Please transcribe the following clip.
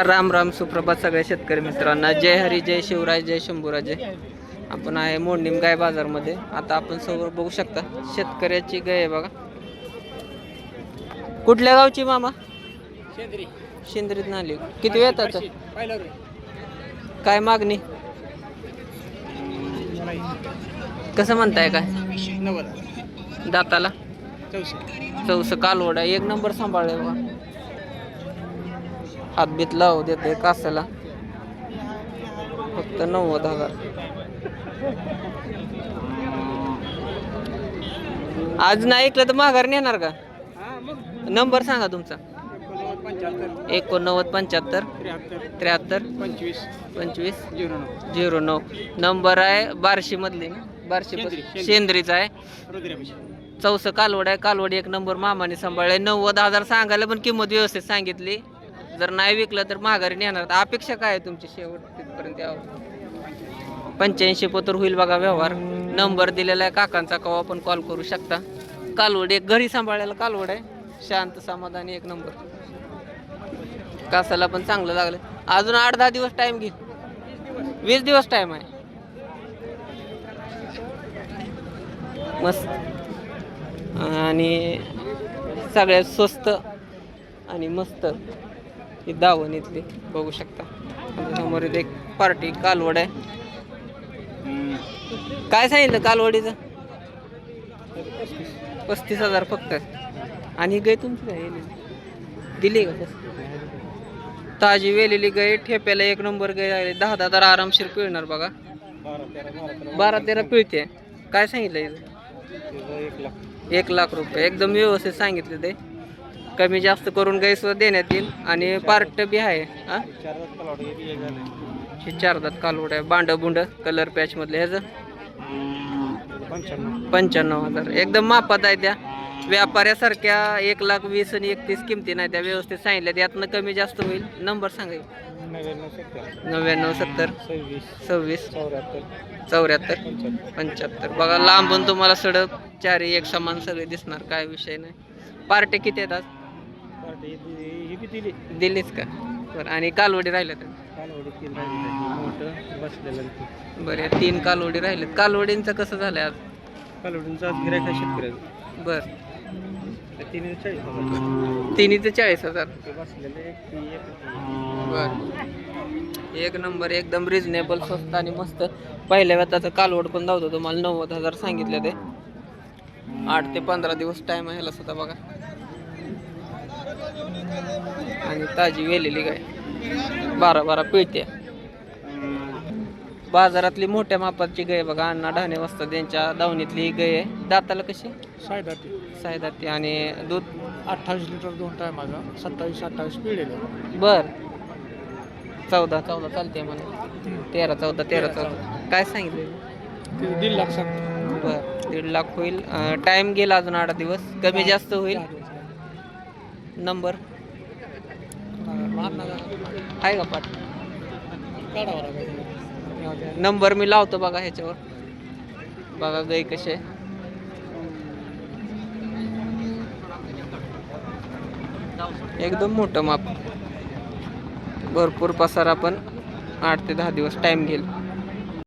राम राम सुप्रभात सगळ्या शेतकरी मित्रांना. जय हरी, जय शिवराय, जय शंभूराजे. आपण आहे मोडणीम गाय बाजारमध्ये. आता आपण समोर बघू शकता शेतकऱ्याची गाय आहे बघा. कुठल्या गावची मामा? शेंद्रीत नाली. किती वेताचं? काय मागणी कसं म्हणताय? काय दाताला? चौस कालवड आहे. एक नंबर सांभाळले बघा. हातबीत लावू देते कासाला. फक्त 90,000. आज नाही ऐकलं तर माघार नेणार का? नंबर सांगा तुमचा. 89 75 73 25 09. नंबर आहे बार्शी मधली. बार्शी शेंद्रीचा आहे. चौस कालवड आहे. कालवड एक नंबर मामाने सांभाळले. 90,000 सांगायला पण किंमत व्यवस्थित सांगितली. जर नाही विकलं तर माघारी नेणार. अपेक्षा काय आहे तुमची शेवट तिथपर्यंत यावं? 85 पत्र होईल बघा व्यवहार. नंबर दिलेला आहे काकांचा. कवा पण कॉल करू शकता. कालवड एक घरी सांभाळायला कालवड आहे. शांत समाधानी एक नंबर. कासाला पण चांगलं लागलं. अजून 8-10 दिवस टाइम घेईल. 20 दिवस टाइम आहे. मस्त आणि सगळ्यात स्वस्त आणि मस्त ही दावणीतली बघू शकता. समोर एक पार्टी कालवड आहे. काय सांगितलं कालवडीचं? 35,000 फक्त. आणि गाय तुमची काय दिली का? ताजी वेलेली गाय. ठेप्याला एक नंबर गाय. 10,000 आरामशीर पिळणार बघा. 12-13 पिळते. काय सांगितलं इथं? 1 लाख रुपये. एकदम व्यवस्थित सांगितले ते. कमी जास्त करून गाय सुद्धा देण्यात येईल. आणि पार्ट बी आहे. हे 4 दात कालवड आहे. बांड बुंड कलर पॅच मधले. ह्याचं 95,000. एकदम मापात आहे. त्या व्यापाऱ्यासारख्या 1,20,000 आणि 31 किमती नाही. त्या व्यवस्थित सांगितल्या. यातनं कमी जास्त होईल. नंबर सांगाय. 99 70 26 74 75. बघा लांबून तुम्हाला सडक चारी एक समान सगळे दिसणार. काय विषय नाही. पार्टे किती येतात? दिलीच का? बरं. आणि कालवडी राहिल्या तर बरं. 3 कालवडी राहिलेत. कालवडींचं कसं झालंय आज? कालवडींचा आज गिरायक शेतकऱ्याचं. बर. 40,000 बर. एक नंबर. एकदम रिजनेबल, स्वस्त आणि मस्त. पहिल्या वेताचं कालवड पण धावतो तुम्हाला. 90,000 सांगितले ते. 8 ते 15 दिवस टाइम आहे ह्याला सुद्धा बघा. आणि ताजी वेलेली गाय. 12-12 पिळते. बाजारातली मोठ्या मापाची गाय बघा. अण्णा ढाणे वाजता त्यांच्या दावणीतली ही गाय आहे. दाताला कशी? सायदाती. आणि दूध 28 लिटर 2 टायमाचा. 27-28 पिळेलं. बर. 14 चालते मला. 13-14. काय सांगितलं? 1.5 लाख सांग. बर. 1.5 लाख होईल. टाइम गेला अजून 8 दिवस. कमी जास्त होईल. नंबर आहे का पाठ? नंबर मी लावतो बघा ह्याच्यावर. बघा गाय कसे. एकदम मोठं माप. भरपूर पसारा. पण 8 ते 10 दिवस टाइम घेईल.